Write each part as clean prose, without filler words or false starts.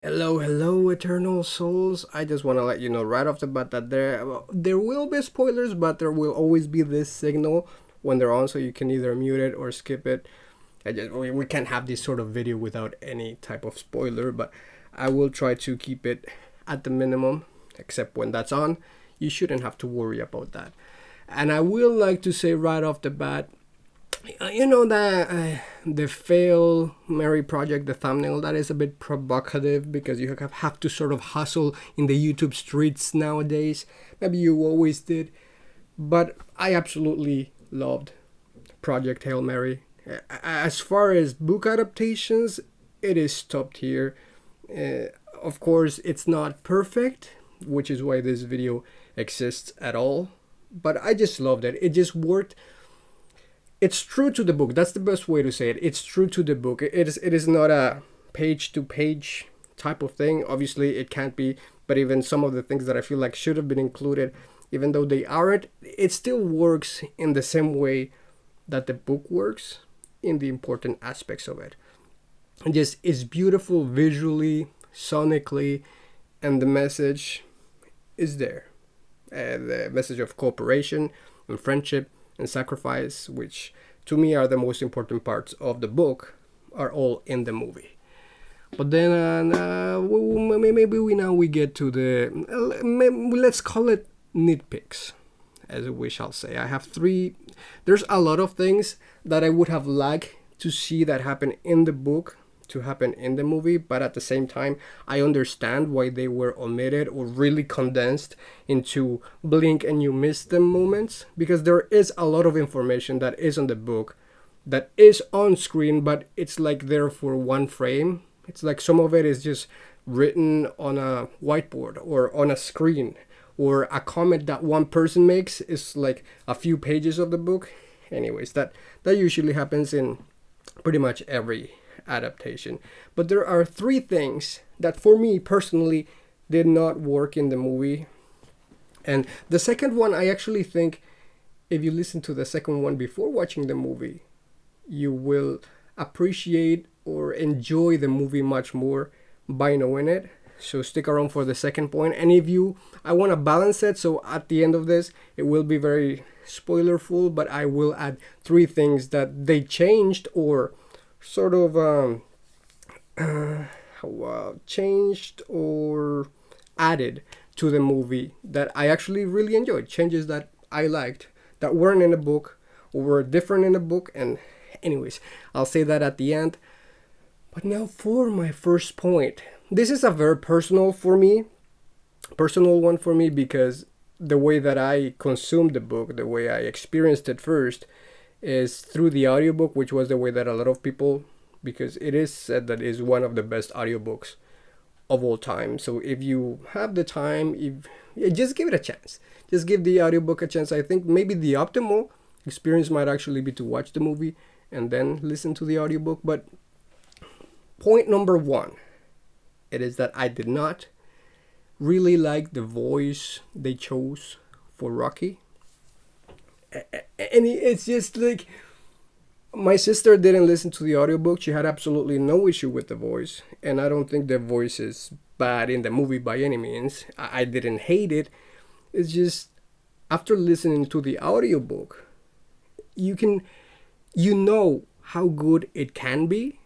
Hello, hello, eternal souls. I just want to let you know right off the bat that there will be spoilers, but there will always be this signal when they're on, so you can either mute it or skip it. We can't have this sort of video without any type of spoiler, but I will try to keep it at the minimum, except when that's on. You shouldn't have to worry about that. And I will like to say right off the bat, you know that the fail Mary project, the thumbnail, that is a bit provocative because you have to sort of hustle in the YouTube streets nowadays. Maybe you always did, but I absolutely loved Project Hail Mary. As far as book adaptations, it is top tier. Of course, it's not perfect, which is why this video exists at all. But I just loved it. It just worked. It's true to the book. That's the best way to say it. It's true to the book. It is not a page to page type of thing. Obviously, it can't be. But even some of the things that I feel like should have been included, even though they aren't, it still works in the same way that the book works in the important aspects of it. And just it's beautiful visually, sonically, and the message is there. The message of cooperation and friendship and sacrifice, which to me are the most important parts of the book, are all in the movie. But then maybe we get to let's call it nitpicks, as we shall say. I have three. There's a lot of things that I would have liked to see that happen in the book to happen in the movie, but at the same time, I understand why they were omitted or really condensed into blink and you miss them moments, because there is a lot of information that is on the book that is on screen, but it's like there for one frame. It's like some of it is just written on a whiteboard or on a screen, or a comment that one person makes is like a few pages of the book. Anyways, that usually happens in pretty much every adaptation. But there are three things that for me personally did not work in the movie. And the second one, I actually think if you listen to the second one before watching the movie, you will appreciate or enjoy the movie much more by knowing it. So stick around for the second point. And if you, I want to balance it. So at the end of this, it will be very spoilerful, but I will add three things that they changed or sort of changed or added to the movie that I actually really enjoyed. Changes that I liked that weren't in the book or were different in the book. And anyways, I'll say that at the end. But now for my first point. This is a very personal one for me, because the way that I consumed the book, the way I experienced it first, is through the audiobook, which was the way that a lot of people, because it is said that it is one of the best audiobooks of all time. So if you have the time, just give it a chance. Just give the audiobook a chance. I think maybe the optimal experience might actually be to watch the movie and then listen to the audiobook. But point number one, it is that I did not really like the voice they chose for Rocky. And it's just like, my sister didn't listen to the audiobook. She had absolutely no issue with the voice, and I don't think the voice is bad in the movie by any means. I didn't hate it. It's just after listening to the audiobook, you know how good it can be.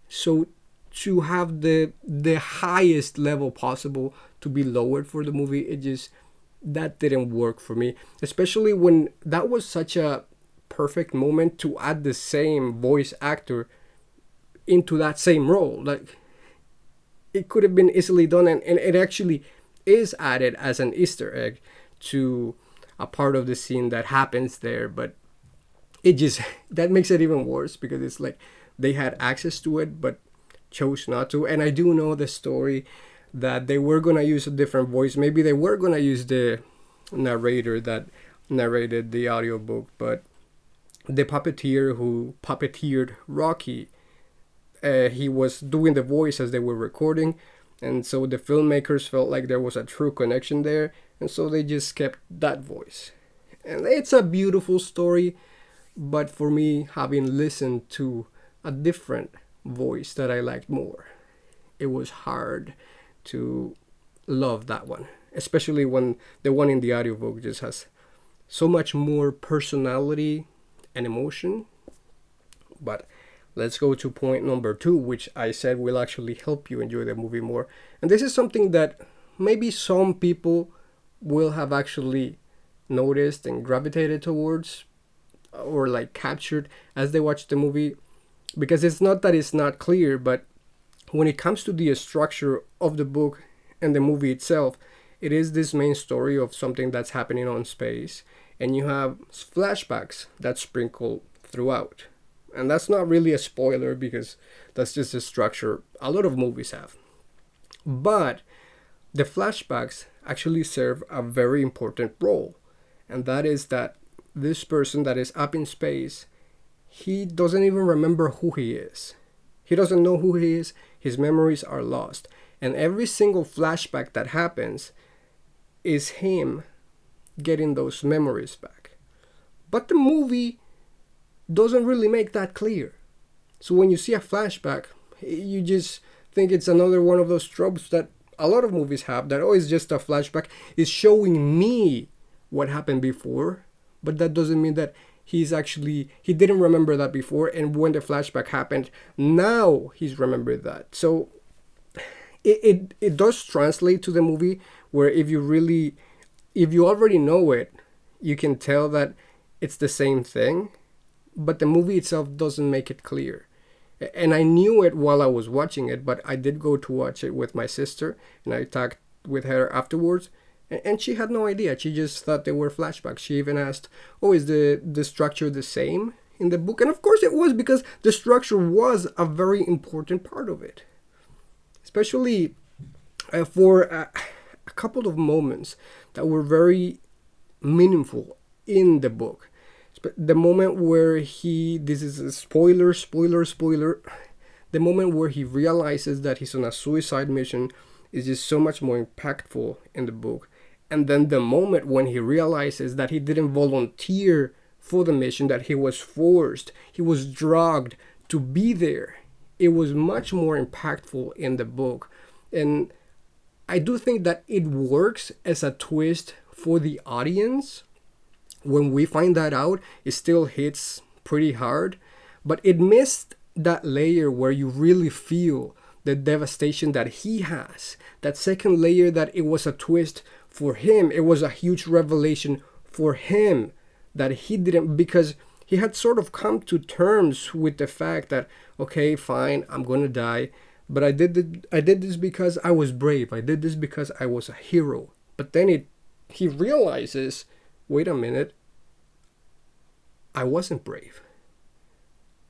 So to have the highest level possible to be lowered for the movie, it just, that didn't work for me, especially when that was such a perfect moment to add the same voice actor into that same role. Like, it could have been easily done, and it actually is added as an Easter egg to a part of the scene that happens there. But it just, that makes it even worse, because it's like they had access to it but chose not to. And I do know the story that they were gonna use a different voice. Maybe they were gonna use the narrator that narrated the audiobook, but the puppeteer who puppeteered Rocky, he was doing the voice as they were recording, and so the filmmakers felt like there was a true connection there, and so they just kept that voice. And it's a beautiful story, but for me, having listened to a different voice that I liked more, it was hard to love that one, especially when the one in the audiobook just has so much more personality and emotion. But let's go to point number 2, which I said will actually help you enjoy the movie more. And this is something that maybe some people will have actually noticed and gravitated towards, or like captured as they watch the movie, because it's not that it's not clear, but when it comes to the structure of the book and the movie itself, it is this main story of something that's happening on space, and you have flashbacks that sprinkle throughout. And that's not really a spoiler because that's just a structure a lot of movies have. But the flashbacks actually serve a very important role, and that is that this person that is up in space, he doesn't even remember who he is. He doesn't know who he is. His memories are lost. And every single flashback that happens is him getting those memories back. But the movie doesn't really make that clear. So when you see a flashback, you just think it's another one of those tropes that a lot of movies have, that, oh, it's just a flashback. It's showing me what happened before, but that doesn't mean that he didn't remember that before, and when the flashback happened, now he's remembered that. So it does translate to the movie, where if you already know it, you can tell that it's the same thing, but the movie itself doesn't make it clear. And I knew it while I was watching it, but I did go to watch it with my sister, and I talked with her afterwards, and she had no idea. She just thought they were flashbacks. She even asked, oh, is the structure the same in the book? And of course it was, because the structure was a very important part of it. Especially for a couple of moments that were very meaningful in the book. The moment where this is a spoiler, the moment where he realizes that he's on a suicide mission is just so much more impactful in the book. And then the moment when he realizes that he didn't volunteer for the mission, that he was forced, he was drugged to be there, it was much more impactful in the book. And I do think that it works as a twist for the audience. When we find that out, it still hits pretty hard, but it missed that layer where you really feel the devastation that he has. That second layer, that it was a twist for him. It was a huge revelation for him that he didn't, because he had sort of come to terms with the fact that, okay, fine, I'm gonna die, but I did this because I was brave. I did this because I was a hero. But then he realizes, wait a minute, I wasn't brave.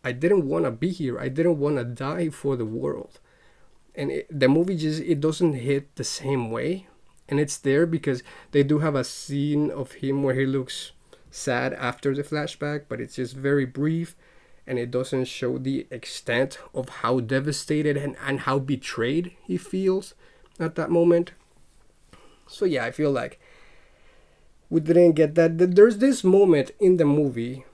I didn't want to be here. I didn't want to die for the world. And the movie it doesn't hit the same way. And it's there because they do have a scene of him where he looks sad after the flashback, but it's just very brief, and it doesn't show the extent of how devastated and how betrayed he feels at that moment. So yeah, I feel like we didn't get that. There's this moment in the movie,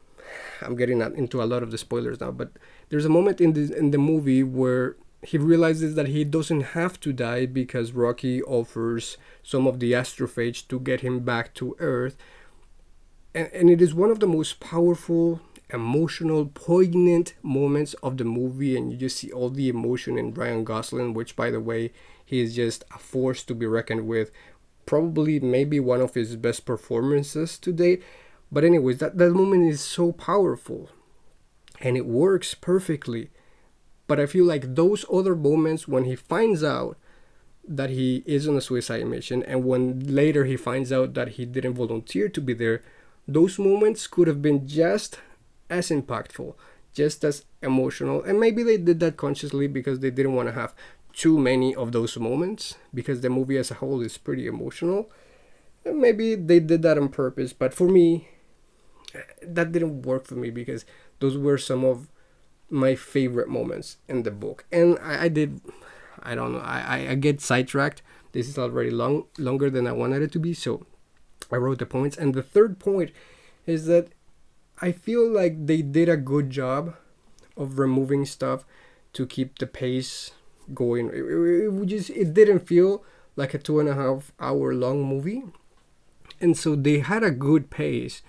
I'm getting into a lot of the spoilers now, but there's a moment in the movie where he realizes that he doesn't have to die because Rocky offers some of the astrophage to get him back to Earth. And it is one of the most powerful, emotional, poignant moments of the movie, and you just see all the emotion in Ryan Gosling, which, by the way, he is just a force to be reckoned with. Probably maybe one of his best performances to date. But anyways, that moment is so powerful, and it works perfectly. But I feel like those other moments when he finds out that he is on a suicide mission, and when later he finds out that he didn't volunteer to be there, those moments could have been just as impactful, just as emotional. And maybe they did that consciously because they didn't want to have too many of those moments, because the movie as a whole is pretty emotional. And maybe they did that on purpose, but for me, that didn't work for me, because those were some of my favorite moments in the book. And I don't know, I get sidetracked. This is already longer than I wanted it to be, so I wrote the points. And the third point is that I feel like they did a good job of removing stuff to keep the pace going. It didn't feel like a 2.5 hour long movie, and so they had a good pace.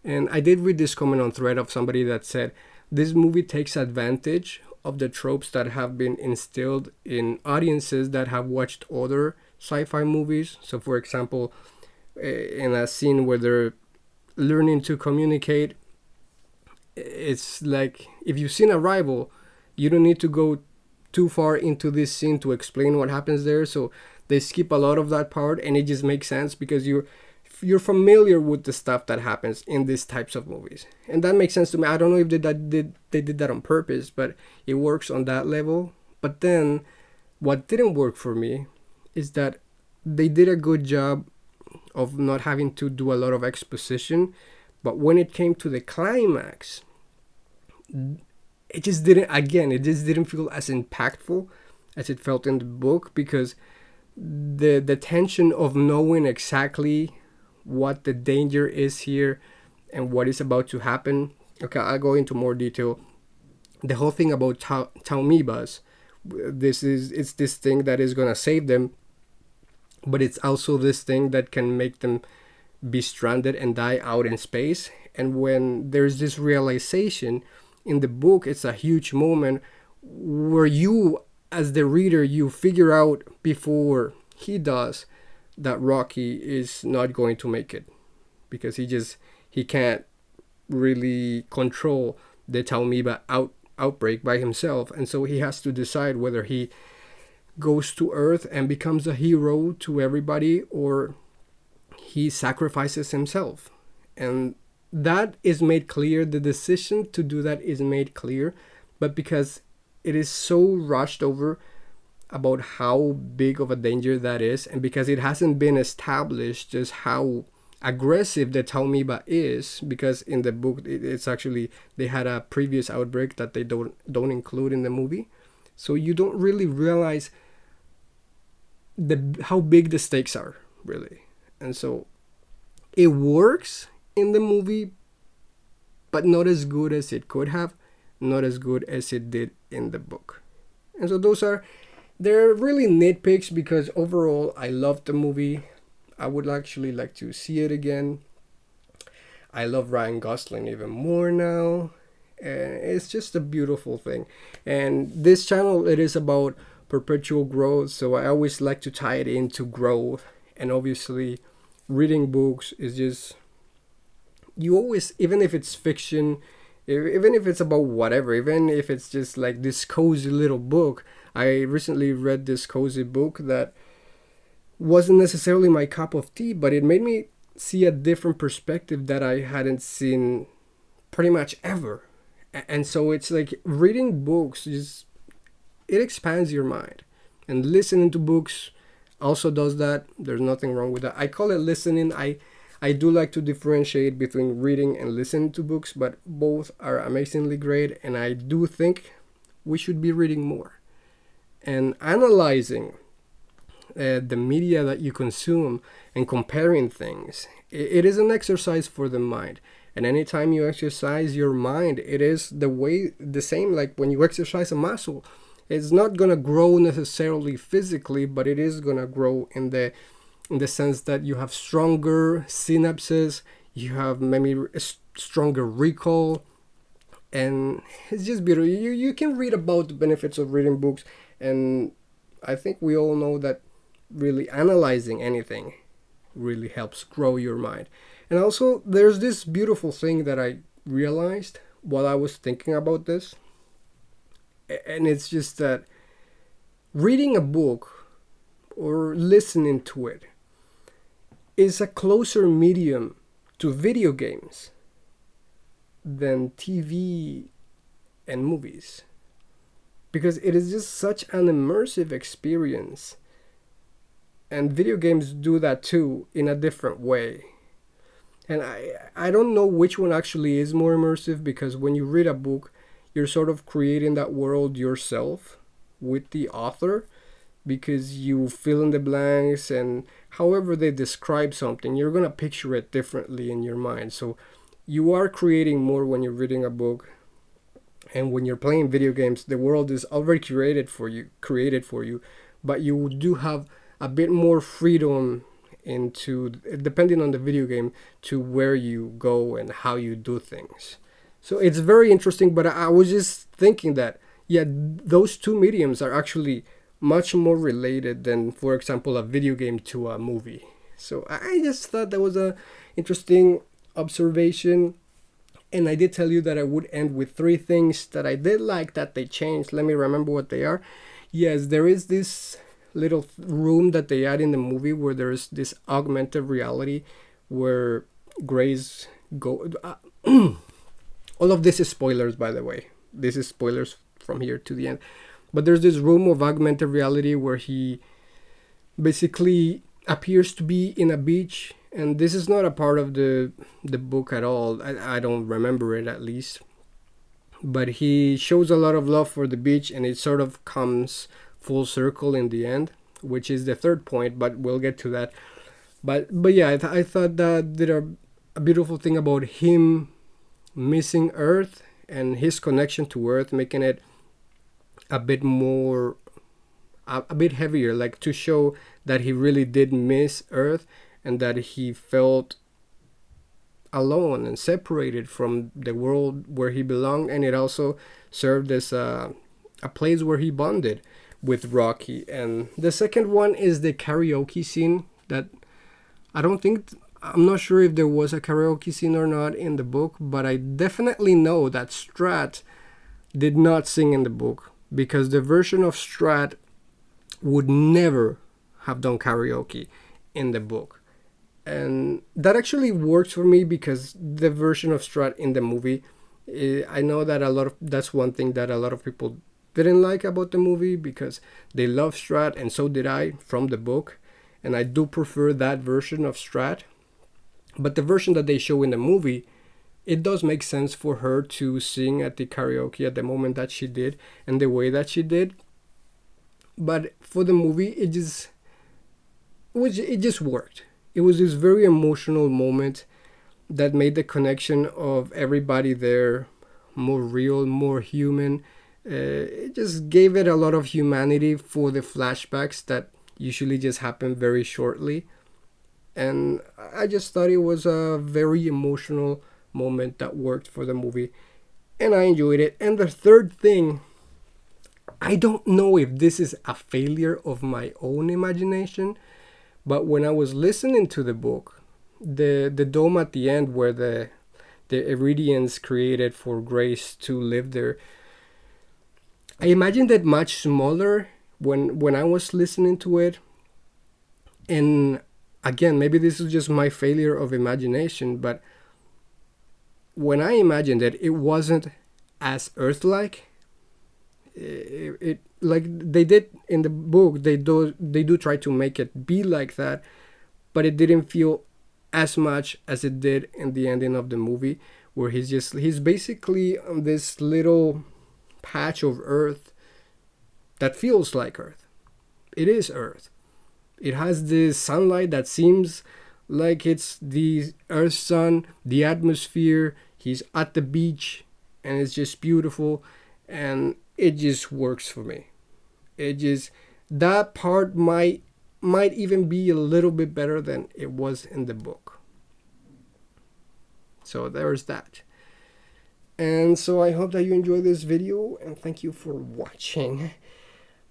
And I did read this comment on thread of somebody that said this movie takes advantage of the tropes that have been instilled in audiences that have watched other sci-fi movies. So for example, in a scene where they're learning to communicate, it's like if you've seen Arrival, you don't need to go too far into this scene to explain what happens there. So they skip a lot of that part, and it just makes sense because you're familiar with the stuff that happens in these types of movies, and that makes sense to me. I don't know if they did that on purpose, but it works on that level. But then, what didn't work for me is that they did a good job of not having to do a lot of exposition, but when it came to the climax, it just didn't feel as impactful as it felt in the book, because the tension of knowing exactly what the danger is here and what is about to happen. Okay, I'll go into more detail. The whole thing about Taumibas, it's this thing that is gonna save them, but it's also this thing that can make them be stranded and die out in space. And when there's this realization in the book, it's a huge moment where you, as the reader, you figure out before he does that Rocky is not going to make it, because he can't really control the Taumiba outbreak by himself, and so he has to decide whether he goes to Earth and becomes a hero to everybody, or he sacrifices himself. And that is made clear. The decision to do that is made clear, but because it is so rushed over about how big of a danger that is, and because it hasn't been established just how aggressive the Taumiba is, because in the book it's actually, they had a previous outbreak that they don't include in the movie, so you don't really realize how big the stakes are, really. And so it works in the movie, but not as good as it could have, not as good as it did in the book. And so they're really nitpicks, because overall I loved the movie. I would actually like to see it again. I love Ryan Gosling even more now. And it's just a beautiful thing. And this channel, it is about perpetual growth, so I always like to tie it into growth. And obviously reading books is just, you always, even if it's fiction, even if it's about whatever, even if it's just like this cozy little book. I recently read this cozy book that wasn't necessarily my cup of tea, but it made me see a different perspective that I hadn't seen pretty much ever. And so it's like reading books, just, it expands your mind. And listening to books also does that. There's nothing wrong with that. I call it listening. I do like to differentiate between reading and listening to books, but both are amazingly great, and I do think we should be reading more and analyzing the media that you consume and comparing things. It is an exercise for the mind, and anytime you exercise your mind, it is the same like when you exercise a muscle. It's not gonna grow necessarily physically, but it is gonna grow in the sense that you have stronger synapses, you have maybe a stronger recall, and it's just beautiful. You can read about the benefits of reading books, and I think we all know that really analyzing anything really helps grow your mind. And also, there's this beautiful thing that I realized while I was thinking about this, and it's just that reading a book or listening to it is a closer medium to video games than TV and movies, because it is just such an immersive experience, and video games do that too in a different way. And I don't know which one actually is more immersive, because when you read a book, you're sort of creating that world yourself with the author, because you fill in the blanks, and however they describe something, you're going to picture it differently in your mind. So you are creating more when you're reading a book. And when you're playing video games, the world is already created for you, but you do have a bit more freedom into, depending on the video game, to where you go and how you do things. So it's very interesting, but I was just thinking that, yeah, those two mediums are actually much more related than, for example, a video game to a movie. So I just thought that was a interesting observation. And I did tell you that I would end with three things that I did like that they changed. Let me remember what they are. Yes, there is this little room that they add in the movie where there's this augmented reality where Grace go. All of this is spoilers, by the way. This is spoilers from here to the end. But there's this room of augmented reality where he basically appears to be in a beach, and this is not a part of the book at all. I don't remember it, at least. But he shows a lot of love for the beach, and it sort of comes full circle in the end, which is the third point, but we'll get to that. But yeah, I thought that there are a beautiful thing about him missing Earth and his connection to Earth, making it a bit more, a bit heavier, like to show that he really did miss Earth and that he felt alone and separated from the world where he belonged. And it also served as a place where he bonded with Rocky. And the second one is the karaoke scene that I'm not sure if there was a karaoke scene or not in the book, but I definitely know that Strat did not sing in the book, because the version of Strat would never have done karaoke in the book. And that actually works for me, because the version of Strat in the movie, I know that that's one thing that a lot of people didn't like about the movie, because they love Strat, and so did I, from the book. And I do prefer that version of Strat. But the version that they show in the movie, it does make sense for her to sing at the karaoke at the moment that she did and the way that she did. But for the movie, it just worked. It was this very emotional moment that made the connection of everybody there more real, more human. It just gave it a lot of humanity for the flashbacks that usually just happen very shortly. And I just thought it was a very emotional moment that worked for the movie, and I enjoyed it. And the third thing, I don't know if this is a failure of my own imagination, but when I was listening to the book, the dome at the end where the Iridians created for Grace to live there, I imagined it much smaller when I was listening to it. And again, maybe this is just my failure of imagination, but when I imagined it, it wasn't as Earth-like. It like they did in the book. They do try to make it be like that, but it didn't feel as much as it did in the ending of the movie, where he's basically on this little patch of Earth that feels like Earth. It is Earth. It has this sunlight that seems like it's the Earth's sun, the atmosphere. He's at the beach, and it's just beautiful, and it just works for me. That part might even be a little bit better than it was in the book. So there's that. And so I hope that you enjoy this video, and thank you for watching.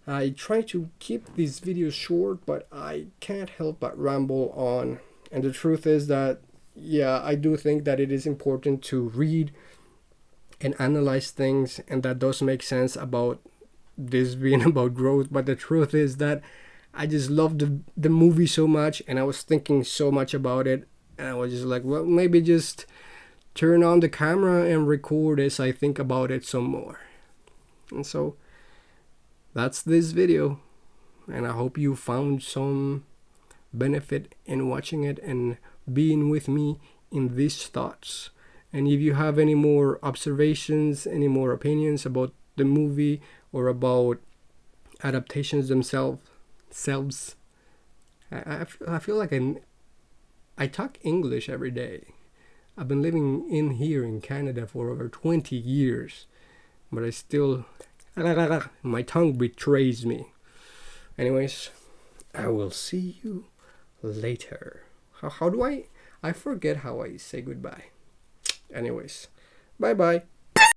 I try to keep these videos short, but I can't help but ramble on. And the truth is that, yeah, I do think that it is important to read and analyze things, and that does make sense about this being about growth. But the truth is that I just loved the movie so much, and I was thinking so much about it, and I was just like, well, maybe just turn on the camera and record as I think about it some more. And so that's this video, and I hope you found some benefit in watching it and being with me in these thoughts. And if you have any more observations, any more opinions about the movie or about adaptations themselves, I feel like I talk English every day. I've been living in here in Canada for over 20 years. but I still, my tongue betrays me. Anyways, I will see you later. How do I forget how I say goodbye. Anyways, bye bye.